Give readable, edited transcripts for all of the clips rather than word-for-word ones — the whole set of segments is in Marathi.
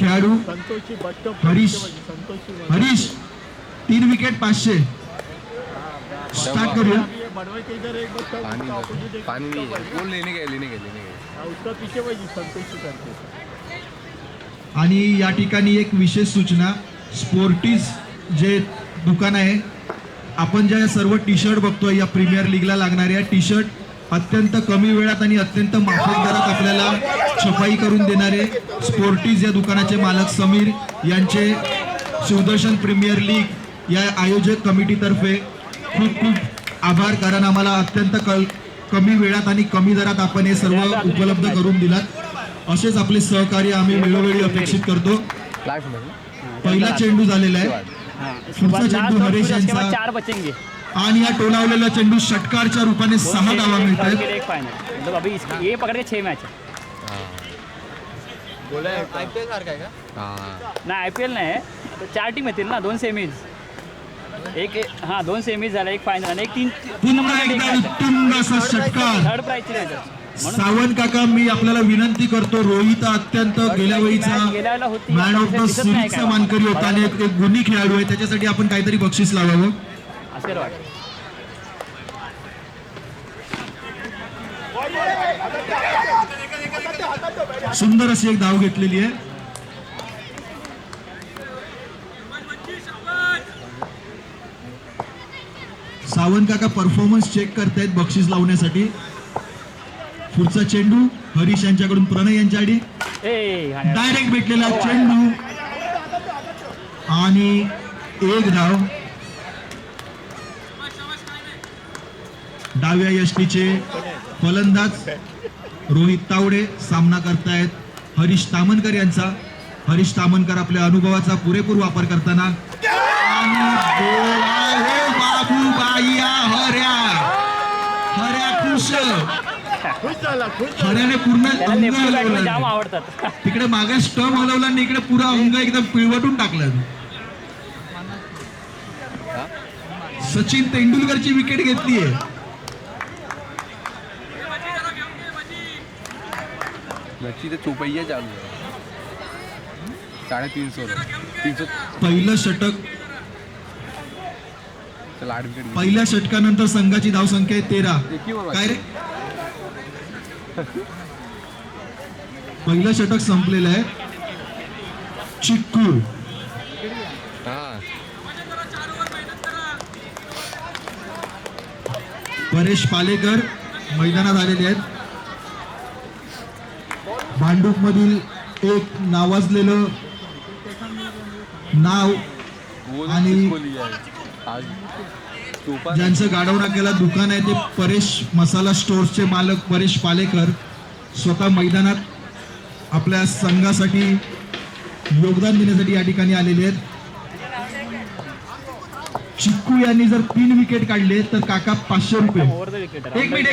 खेळाडू हरीश हरीश 3 विकेट 500. स्टार्ट करूया. पानी नहीं है, वो लेने गए. उसका पीछे वही संतोषी करते. आणि या ठिकाणी एक विशेष सूचना, स्पोर्टीज जे दुकान आहे, आपण ज्या सर्व टी शर्ट बघतोय या प्रीमियर लीगला लागणाऱ्या टी शर्ट अत्यंत कमी वेळात आणि अत्यंत माफक दरात आपल्याला छपाई करून देणारे स्पोर्टीज या दुकानाचे मालक समीर यांचे शिवदर्शन प्रीमियर लीग या आयोजक कमिटीतर्फे खूप खूप आभार, कारण आम्हाला अत्यंत कमी वेळात आणि कमी दरात आपण हे सर्व उपलब्ध करून दिलात. असेच आपले सहकार्य आम्ही वेळोवेळी अपेक्षित करतो. पहिला चेंडू झालेला आहे, पुढचा चेंडू हरीश यांचा 4 बचेंगे आणि या टोलावलेला चेंडू षटकारच्या रूपाने 6 धावा मिळतात. एक फाइनल मतलब अभी ये पकड़ के 6 मैच है. आईपीएल सारखा आहे का? ना IPL नाही, 4 टीम येतील ना, 2 सेमीज, एक हां 2 सेमीज झाला, एक फायनल आणि एक 3 पुन्हा एकदा उत्तुंग असा षटकार. थर्ड प्राइजची नाही तर सावंत काका, मी आपल्याला विनंती करतो, रोहित अत्यंत गेल्या वेळीचा मॅन ऑफ द सिरीजचा मानकरी होता आणि एक गुणी खेळाडू आहे, त्याच्यासाठी आपण काहीतरी बक्षीस लावावं असं वाटतं. सुंदर अशी एक धाव घेतलेली आहे. सावंत काका परफॉर्मन्स चेक करतायत बक्षीस लावण्यासाठी. पुढचा चेंडू हरीश यांच्याकडून प्रणय यांच्या आडी, डायरेक्ट भेटलेला चेंडू आणि एक धाव. डाव्या यष्टीचे फलंदाज रोहित तावडे सामना करतायत हरीश तामणकर यांचा. हरीश तामणकर आपल्या अनुभवाचा पुरेपूर वापर करताना बाबूबाई हऱ्या खुश, हऱ्याने पूर्ण जाम आवडतात. तिकडे मागे स्टंप हलवला आणि इकडे पुरा अंग एकदम पिळवटून टाकलं. सचिन तेंडुलकरची विकेट घेतलीये. तो चौपैया चालू है, 350. पहिलं षटक, चला 8 विकेट. पहिल्या षटकानंतर संघाची धावसंख्या आहे 13. काय रे, पहिलं षटक संपलेलं आहे. चिक्कू परेश पालेकर मैदानात आलेले आहेत. भांडूप मधील एक नावाजलेलं नाव आणि ज्यांचं गाडवणा केला दुकान आहे ते परेश मसाला स्टोर्सचे मालक परेश पालेकर स्वतः मैदानात आपल्या संघासाठी योगदान देण्यासाठी या ठिकाणी आलेले आहेत. चिक्कू यांनी जर 3 विकेट काढले तर काका 500 रुपये. एक मिनिट.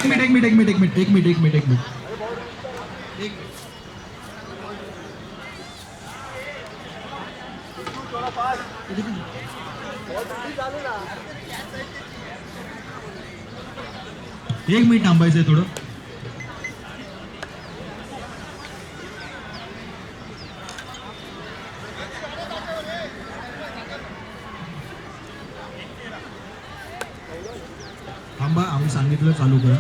एक मिनिट थांबायचंय थोडं. थांबा, आम्ही सांगितलं चालू करा.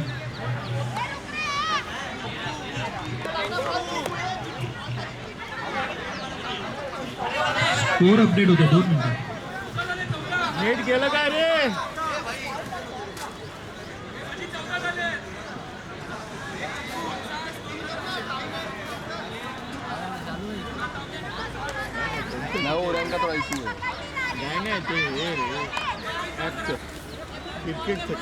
स्कोर अपडेट होतं 2 मिनिटं. नेट गेलं काय रे? का थोड़ा इशू है. नाही ते हे रे ॲपचं क्रिकेटचं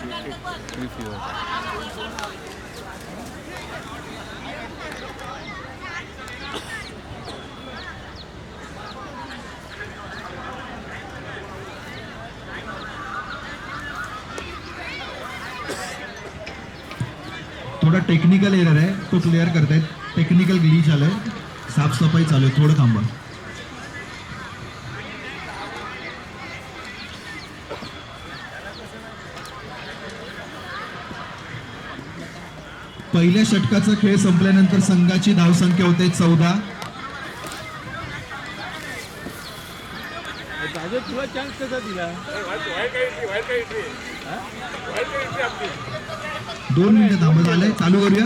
थोडा टेक्निकल एरर आहे, तो क्लिअर करतायत. टेक्निकल ग्लिच आलंय, साफसफाई चालू आहे, थोडं थांबा. पहिल्या षटकाचा खेळ संपल्यानंतर संघाची धावसंख्या होते 14. दादा तुला चान्स कसा दिला? 2 मिनिटं थांबत झालंय, चालू करूया.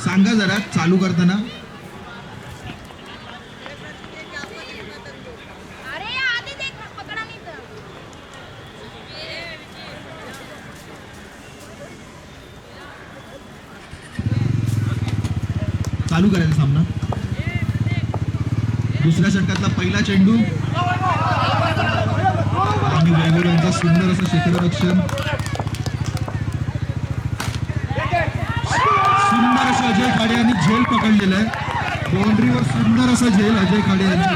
सांगा जरा चालू करताना. अरे आधी देख पकडा नाही तर चालू करायचा सामना. दुसऱ्या षटकातला पहिला चेंडू आणि वैभव यांचं सुंदर असं क्षेत्ररक्षण. सुंदर असं अजय खाडे यांनी झेल पकडलेलं आहे. बाउंड्रीवर सुंदर असं झेल अजय खाडे यांची.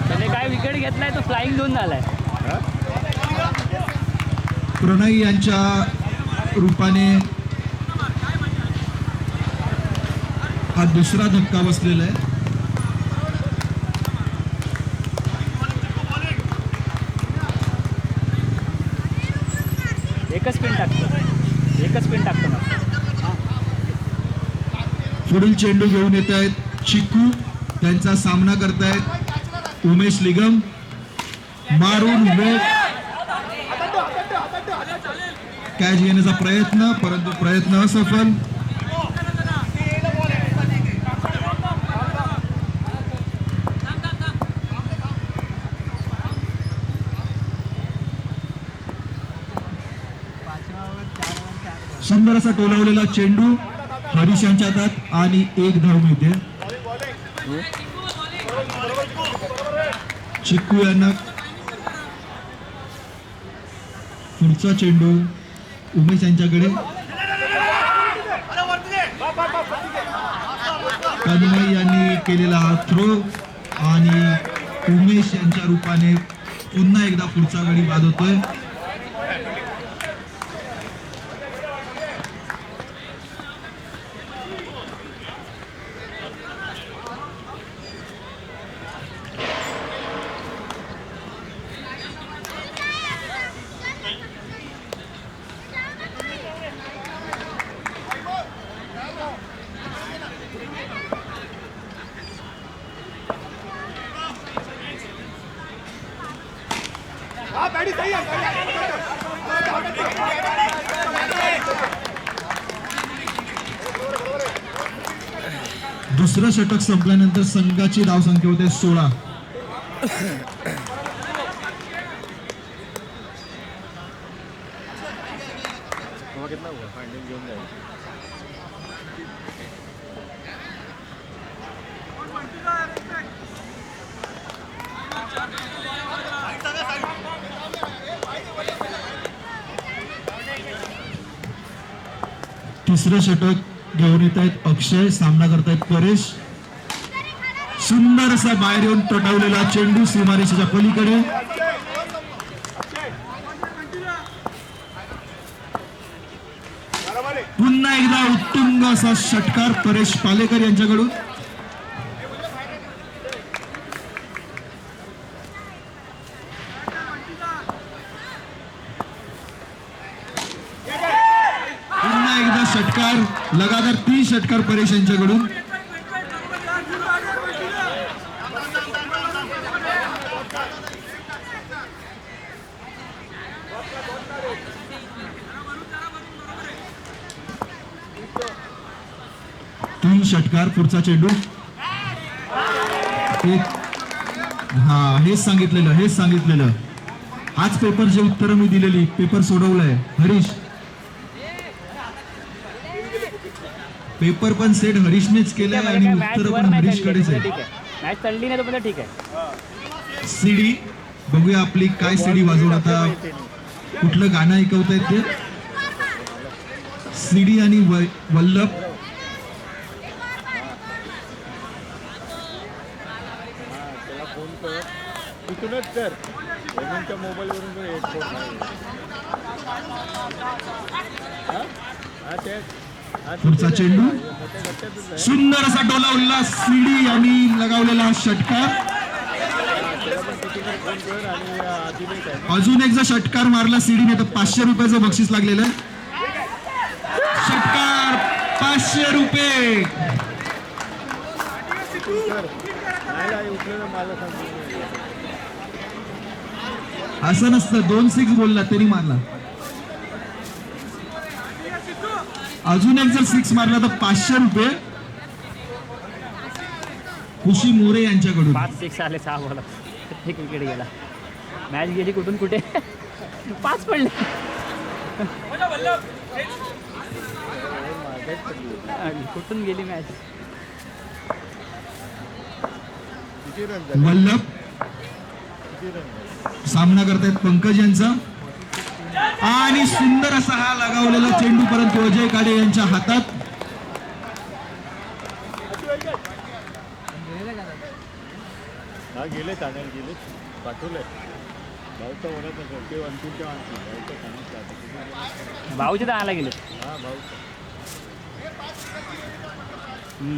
त्याने काय विकेट घेतलाय तो फ्लाइंग झोन झालाय. प्रणय यांच्या रूपाने हा दुसरा धक्का बसलेला आहे. एकच पिन टाकतो मग. पुढील चेंडू घेऊन येत आहेत चिकू. त्यांचा सामना करतायत उमेश निगम. मारून कॅच घेण्याचा प्रयत्न, परंतु प्रयत्न असफल. सुंदर असा टोलावलेला चेंडू हरीश यांच्या हातात आणि 1 धाव मिळते. चिक्कू यांना पुढचा चेंडू उमेश यांच्याकडे. कदमई यांनी केलेला हा थ्रो आणि उमेश यांच्या रूपाने पुन्हा एकदा पुढचा गडी बाद होतोय. दुसरं षटक संपल्यानंतर संघाची धावसंख्या होते 16. तिसरं षटक घेऊन येत आहेत अक्षय. सामना करतायत परेश. सुंदर असा बाहेर येऊन तटवलेला चेंडू सीमारेषेच्या पलीकडे. पुन्हा एकदा उत्तुंग असा षटकार परेश पालेकर यांच्याकडून. पुन्हा एकदा षटकार, लगातार 3 षटकार परेश यांच्याकडून. तीन षटकार. पुढचा चेंडू. हेच सांगितलेलं आज पेपरचे उत्तर मी दिलेली, पेपर सोडवलाय हरीश. पेपर पण सेट हरीशनेच केलाय आणि उत्तर पण हरीशकडेच आहे. मॅच चालली नाही तर ठीक आहे. सीडी बघूया आपली काय सीडी वाजवून आता कुठलं गाणं ऐकवतायत ते. सीडी आणि वल्लभ. तिथूनच कर हेमंतच्या मोबाईलवरून हेडफोन पुढचा चेंडू. सुंदर असा डोलावलेला सीडी आणि लगावलेला षटकार. अजून एक जर षटकार मारला सीडीने तर 500 रुपयाचं बक्षीस लागलेलं आहे. षटकार 500 रुपये. सर नाही उठलं मला सांगतो. असं नसतं 2 6 बोलला तरी मारला. अजून एक जर 6 मारला तर 500 रुपये खुशी मोरे यांच्याकडून. 5-6 आले 6 बॉल. एक विकेट गेला. मॅच गेली कुठून कुठे. 5 पडले. कुठून गेली मॅच. किती रन झाले? वल्लभ किती रन? सामना करतायत पंकज यांचा आणि सुंदर असा हा लगावलेला चेंडू परंतु अजय काडे यांच्या हातात. हा गेले ठाण्याला गेले पाठवलंय भाऊचा ओढत असेल ते अंतिमच्या आणखी भाऊचा सांगितलं. भाऊचे तर आला गेले. हा भाऊचा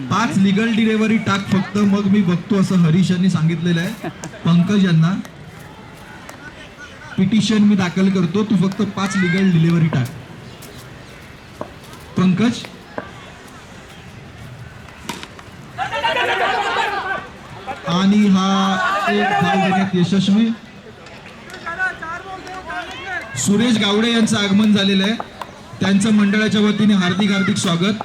5 लिगल डिलेव्हरी टाक फक्त मग मी बघतो असं हरीश यांनी सांगितलेलं आहे पंकज यांना. पिटिशन मी दाखल करतो, तू फक्त 5 लिगल डिलेव्हरी टाक. पंकज आणि हा एक धाव घेण्यात यशस्वी. सुरेश गावडे यांचं आगमन झालेलं आहे. त्यांचं मंडळाच्या वतीने हार्दिक हार्दिक स्वागत.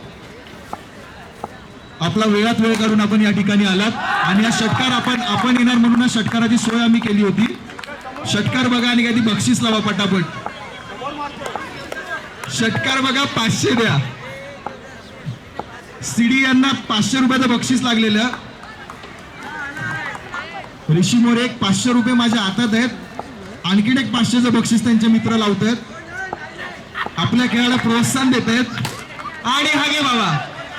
आपला वेळात वेळ काढून आपण या ठिकाणी आलात आणि हा षटकार आपण येणार म्हणून हा षटकाराची सोय आम्ही केली होती. षटकार बघा आणि काही बक्षीस लावा पटापट. षटकार बघा 500 द्या. सीडी यांना 500 रुपयाचं बक्षीस लागलेलं. ऋषी मोरे एक 500 रुपये माझ्या हातात आहेत. आणखीन एक 500चं बक्षीस त्यांचे मित्र लावत आहेत. आपल्या खेळाला प्रोत्साहन देत आहेत. आणि हा घे बाबा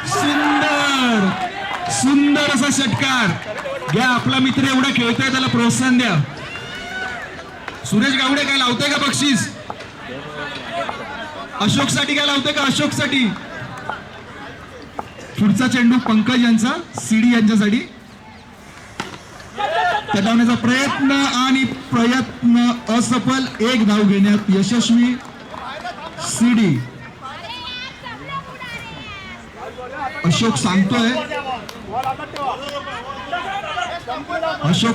सुंदर सुंदर असा षटकार घ्या. आपला मित्र एवढा खेळतोय त्याला प्रोत्साहन द्या. सुरेश गावडे काय लावतोय का बक्षीस. अशोक साठी काय लावतोय का. अशोक साठी पुढचा चेंडू पंकज यांचा सीडी यांच्यासाठी. तटवण्याचा प्रयत्न असफल. एक धाव घेण्यात यशस्वी सीडी. अशोक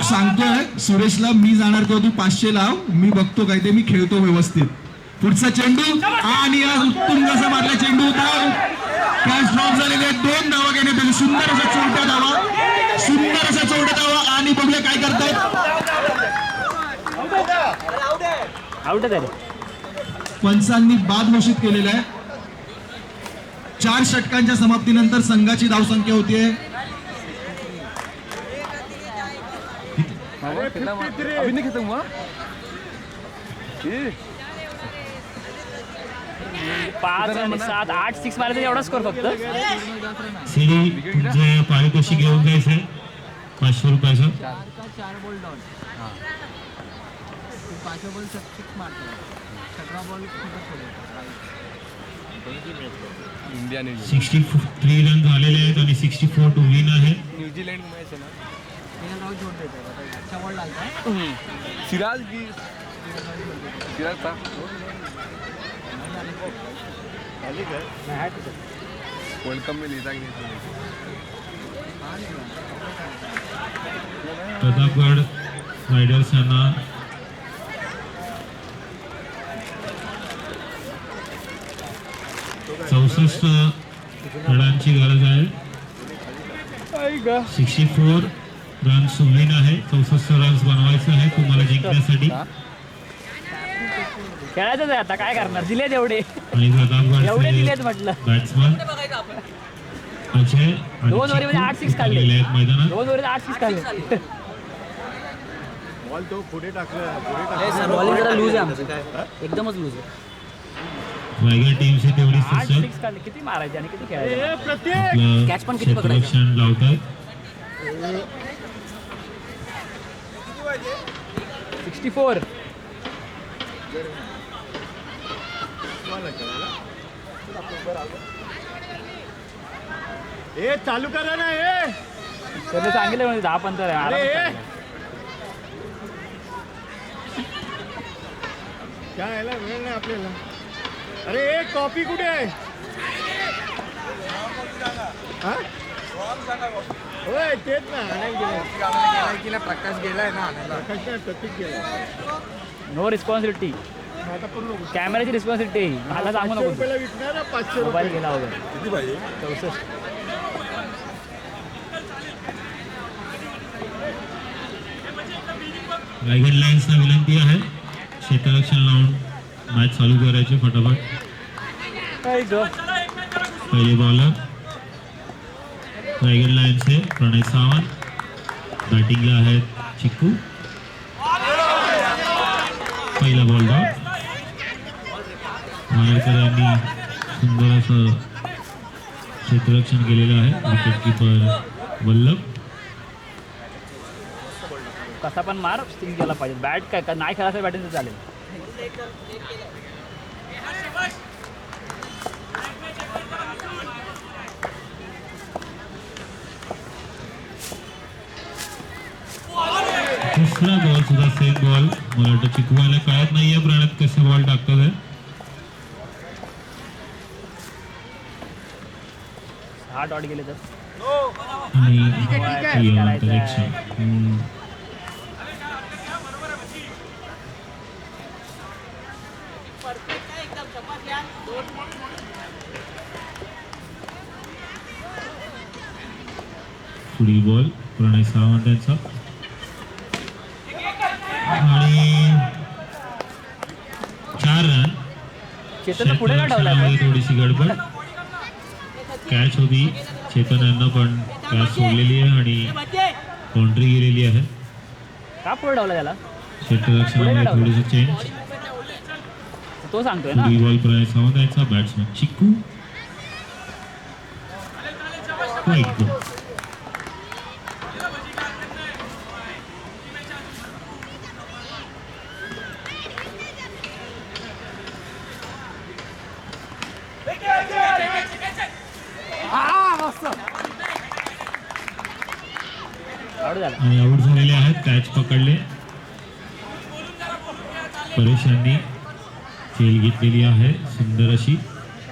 सांगतोय सुरेशला मी जाणार तेव्हा तू 500 लाव. मी बघतो काय ते मी खेळतो व्यवस्थित. पुढचा चेंडू आणि हा उत्तुंग असा मारला चेंडू होता. कॅच ड्रॉप झालेले 2 धावा घेण्यात आली. सुंदर असा चोरटा धावा आणि बघूया काय करतायत. आउट झाले. पंचांनी बाद घोषित केलेला आहे. 4 षटकांच्या समाप्तीनंतर संघाची धावसंख्या होतीये अभी नहीं खत्म हुआ. 5 आणि 7 8 6 मारले तर एवढा स्कोर फक्त. सीडी तुमचं पारितोषिक घेऊन जायचंय 500 रुपयाचं. 4 बॉल डॉट. 5 बॉल 6 मारतो. 17 बॉल इंडिया न्यूझीलंड 63 रन झालेले आहेत आणि 64 टू विन आहे. न्यूझीलैंड मैच है ना. राव छोड़ देते हैं. अच्छा बॉल डालता है. सिराज की सिराज था. वर्ल्ड कप में लेता कि नहीं. प्रतापगड रायडर्स यांना चौसष्ट रनांची गरज आहे. 64 रन्स विन आहे. 64 रन्स बनवायचं आहे तुम्हाला जिंकण्यासाठी. खेळायचंच आहे आता काय करणार. दिलेत एवढे आणि एवढे दिलेत प्रतापगडचे म्हटलं. बॅट्समन अजय 2 ओव्हरमध्ये 8 6 काढले. आहेत मैदानात. 2 ओव्हरमध्ये 8 6 काढले. बॉल तो पुढे टाकला बॉलिंग जरा लूज आहे आमचं. काय एकदमच लूज आहे. रायगड टीमची तेवढीच 8 तसं 6 काढले. किती मारायचे आणि किती खेळायचे. आपलं Catch पण किती पकडायचं? क्षेत्ररक्षण लावतात. 64. ए चालू करा ना. ए त्याने सांगितलं म्हणजे 10 पंतर आहे. आरामात अरे, चाललंय. काय यायला वेळ नाही आपल्याला. अरे एक कॉपी कुठे आहे. हा? होय तेच ना आणायला गेलं प्रकाश गेलाय ना आणायला. प्रकाश प्रतीक गेला नो रिस्पॉन्सिबिलिटी. कॅमेराची रिस्पॉन्सिबिलिटी मला सांगू 500 नको. रुपयाला विकणार ना 500 मोबाईल रुपये गेला वगैरे. किती पाहिजे? 64. रायगड लायन्सना विनंती आहे क्षेत्ररक्षण लावून मॅच चालू करायची फटाफट. आई गं. पहिले बॉलर रायगड लायन्सचे प्रणय सावंत, बॅटिंगला आहेत चिक्कू. पहिला बॉल डॉट. मानेरकर यांनी सुंदर असं क्षेत्ररक्षण केलेलं आहे. Wicket keeper Vallabh. कसा पण मार स्टिंग केला पाहिजे. बॅट काय नाही खेळायचं बॅटिंग चालेल. दुसरा बॉल सुद्धा सेम बॉल. मला वाटतं चिकवायला कळत नाहीये प्रणत कसे बॉल टाकतात आहे. 6 डॉट गेले तर आणि करायचं करेक्शन. पुढील बॉल प्रणय सावंत यांचा आणि 4 रन. चेतन पुढे का ठेवलाय क्षेत्ररक्षणामध्ये थोडीशी गडबड. कॅच होती. चेतन यांना पण कॅच सोडलेली आहे आणि बाउंड्री गेलेली आहे. का पुढे ठेवला त्याला क्षेत्ररक्षणामध्ये थोडीशी चेंज. तो सांगतोय ना. पुढील बॉल प्रणय सावंत यांचा. बॅट्समन चिक्कू. वाईट बॉल. आउट झाला. आणि आऊट झालेले आहेत. कॅच पकडले. परेश यांनी खेळ घेतलेली आहे सुंदर अशी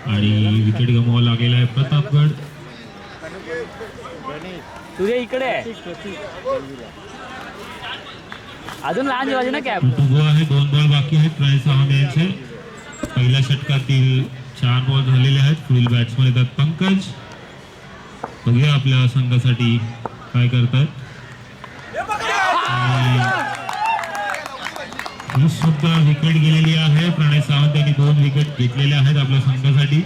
आणि विकेट गमवावं लागलेला आहे प्रतापगड. सूर्य इकडे आहे. अजून लहान जेवायचे ना कॅप. उभं आहे. 2 बॉल बाकी आहेत प्रणय सावंत यांचे. पहिल्या षटकातील 4 बॉल झालेले आहेत. पुढील बॅट्समन येतात पंकज. बघूया आपल्या संघासाठी काय करतात. ही सुद्धा विकेट गेलेली आहे. प्रणय सावंत यांनी 2 विकेट घेतलेल्या आहेत आपल्या संघासाठी.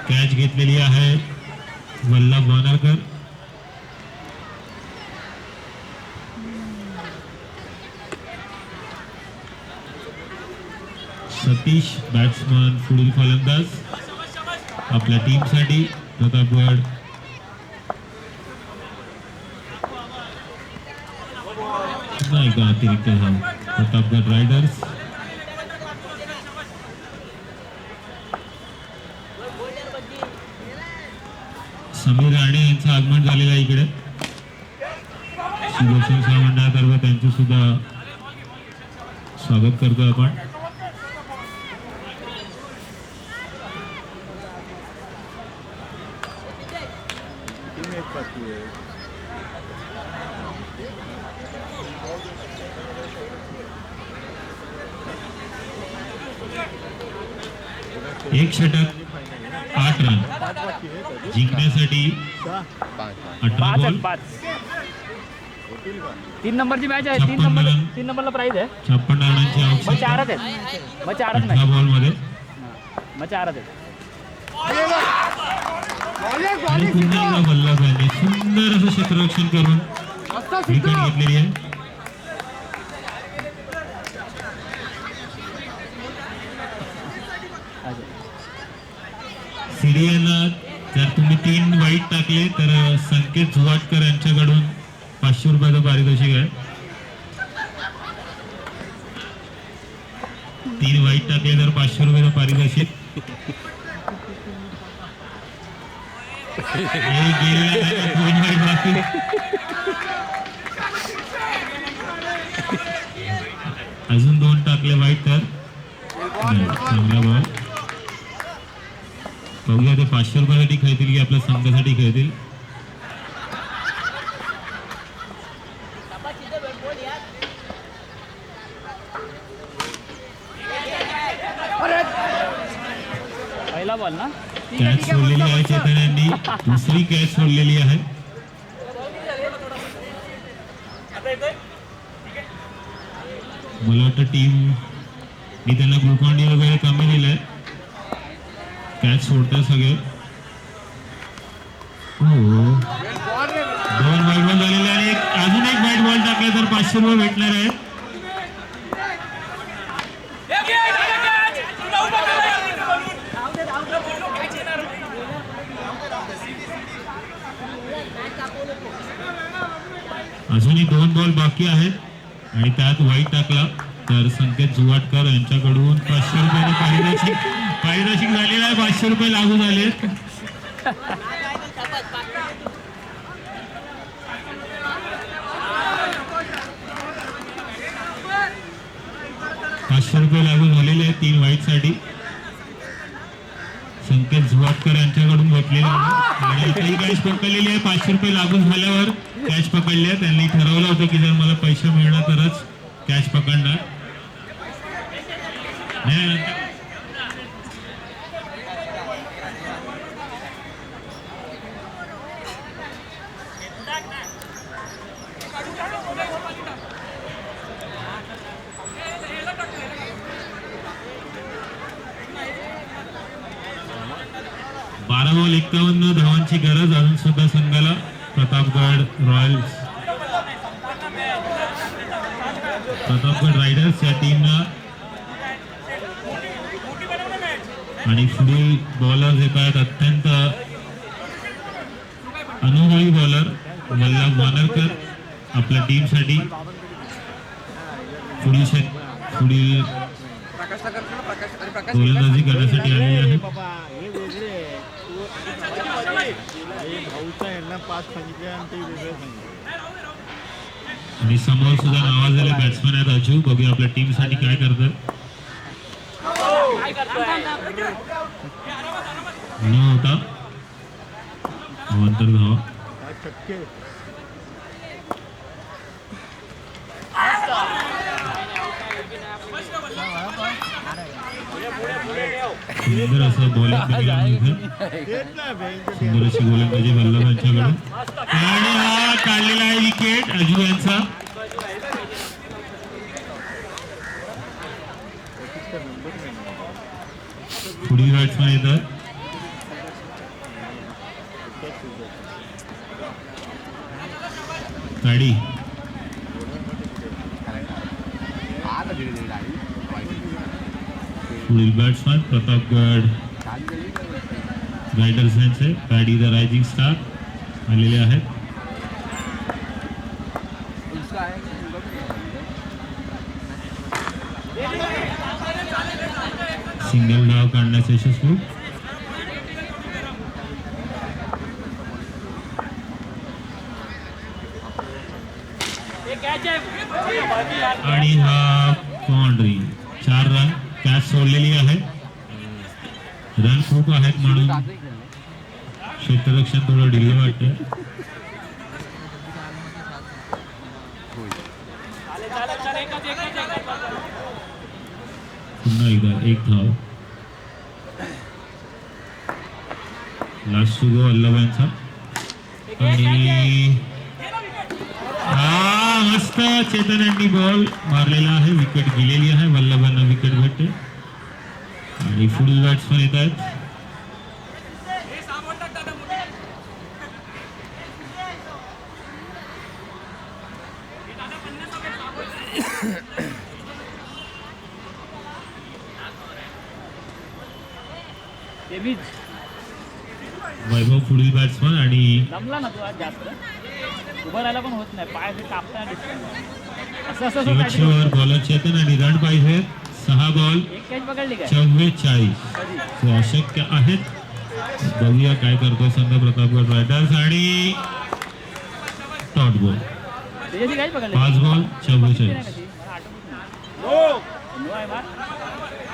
कॅच घेतलेली आहे वल्लभ वानरकर. सतीश बॅट्समन पुढील फलंदाज आपल्या टीमसाठी प्रतापगड. नाही का अतिरिक्त धाव प्रतापगड रायडर्स. समीर राणे यांचं आगमन झालेलं आहे इकडे. शिवसेना मंडळातर्फे त्यांचं सुद्धा स्वागत करतो आपण. एक षटक 8 रन. जिंकण्यासाठी 18 बॉल. 5 3 नंबरची मॅच आहे. 3 नंबरला प्राइज आहे. 56 रनांची मग आवश्यकता 4च आहेत. मग 4च 18 मॅच. बॉल मध्ये. मग 4च आहेत. आणि पुन्हा एकदा वल्लभ यांनी सुंदर असं क्षेत्ररक्षण करून विकेट घेतलेली आहे. सीडीएला जर तुम्ही 3 वाईट टाकले तर संकेत जुवाटकर यांच्याकडून 500 रुपयाचं पारितोषिक आहे. 3 वाईट टाकले तर 500 रुपयाचं पारितोषिक. अजून 2 टाकले वाईट तर चांगला बॉल. बघूया ते 500 रुपयासाठी खेळतील की आपल्या संघासाठी खेळतील. पहिला बॉल ना. कॅच सोडलेली आहे चेतन यांनी, दुसरी कॅच सोडलेली आहे. मला वाटतं टीम मी त्यांना ग्लुकॉन डी वगैरे कमी दिलंय. कॅच सोडतात सगळे. हो, 2 वाईट बॉल झालेले आणि अजून एक वाईट बॉल टाकले तर 500 रुपये भेटणार आहेत. अजूनही 2 बॉल बाकी आहेत आणि त्यात वाईट टाकला तर संकेत जुवाटकर यांच्याकडून 500 रुपयाने पारितोषिक झालेलं आहे. 500 रुपये लागू झाले. ₹500 लागू झालेले आहेत 3 वाईटसाठी. संकेत जुवाटकर यांच्याकडून भेटलेले आहे आणि काही कॅच पकडलेली आहे. 500 रुपये लागू झाल्यावर कॅच पकडले. त्यांनी ठरवलं होतं की जर मला पैसे मिळणार तरच कॅच पकडणार. बारा बॉल 51 धावांची गरज अजून सुद्धा संघाला. प्रतापगड रायडर्स या टीमला आणि पुढील बॉलर्स येत आहेत अत्यंत अनुभवी बॉलर वल्लभ वानरकर आपल्या टीमसाठी. पुढील गोलंदाजी करण्यासाठी आलेली आहे. बाबा हे वेगळे भाऊचा यांना 5 सांगितले आणि ते वेगळे सांगितले. आणि समोर सुद्धा नावाजलेले बॅट्समॅन आहेत अजू. बघूया आपल्या टीमसाठी काय करतात. न होता अवांतर धावा. शक्य सुंदर असं बॉलिंग सुंदर अशी गोलंदाजी वल्लभ यांच्याकडून आणि हा काढलेला आहे विकेट अजू यांचा. पुढील बॅट्समॅन येतात गाडी. पुढील बॅट्समॅन प्रतापगड रायडर्स यांचे गाडी द रायझिंग स्टार आलेले आहेत. सिंगल धाव काढण्याचे यशस्वी. आणि हा बाउंड्री. 4 रन. कॅच सोडलेली आहे. रन खूप आहेत म्हणून क्षेत्ररक्षण थोडं ढिल्लं वाटतं. पुन्हा एकदा 1 धाव. लास्ट टू गो वल्लभ यांचा. आणि हा मस्त चेतन यांनी बॉल मारलेला आहे. विकेट गेलेली आहे. वल्लभांना विकेट भेटते आणि पुढील बॅट्समन येत आहेत वैभव. पुढील बॅट्समन आणि जमला ना तू आज जास्त उभं राहायला पण होत नाही. पाय कापताना दिसत. शेवटचे ओव्हर बॉलर चेतन आणि रन पाहिजे. 6 बॉल 44. अशक्य आहेत. बघूया काय करतो संघ प्रतापगड रायडर्स. आणि dot ball 5 ball 44.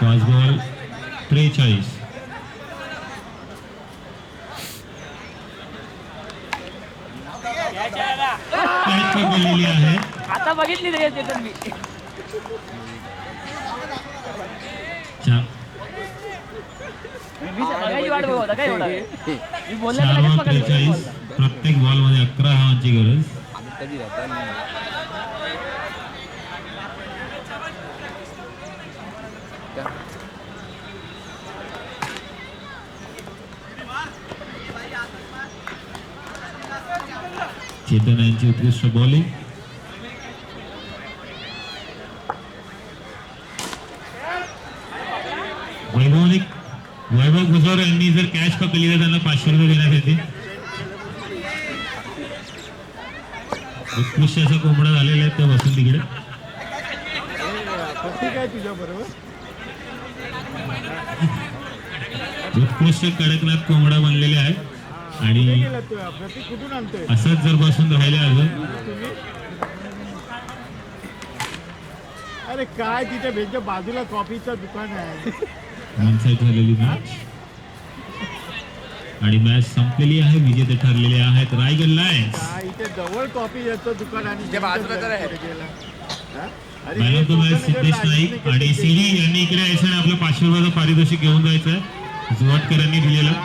5 ball 43. Catch पकडलेली आहे. आता बघितली रे ते तर मी. मी बघायची वाट बघत होता काय एवढा वेळ? मी बोलला तर 4 लगेच बॉल पकडलं 43. प्रत्येक बॉल मध्ये 11 धावांची गरज. कधी राहता नाही. चेतन यांची उत्कृष्ट बॉलिंग. वैभव भुजबळ यांनी जर कॅच पकडली तर त्यांना 500 रुपये देण्यात येते. उत्कृष्ट असा कोंबडा झालेला आहे ते बसून तिकडे. प्रतीक आहे तुझ्या बरोबर. उत्कृष्ट कडकनाथ कोंबडा बनलेले आहे आणि गेला तू प्रतीक कुठून आणतोय असंच जर बसून राहिले अजून तुम्ही? अरे काय तिथे भेटच्या बाजूला कॉफीचं दुकान आहे. वन-साइड झालेली मॅच आणि मॅच संपलेली आहे. विजेते ठरलेले आहेत रायगड लायन्स. काय इथे जवळ कॉफी याचं दुकान आणि ते बाजूला तर आहे. गेला. हा? अरे मॅन हे ऑफ द मॅच दुकान सिद्धेश इकडे नाईक लागलं आणि नाही सिरी यांनी इकडे यायचं आणि आपलं 500 रुपयाचं पारितोषिक घेऊन जायचं आहे. जुवाटकर यांनी दिलेलं.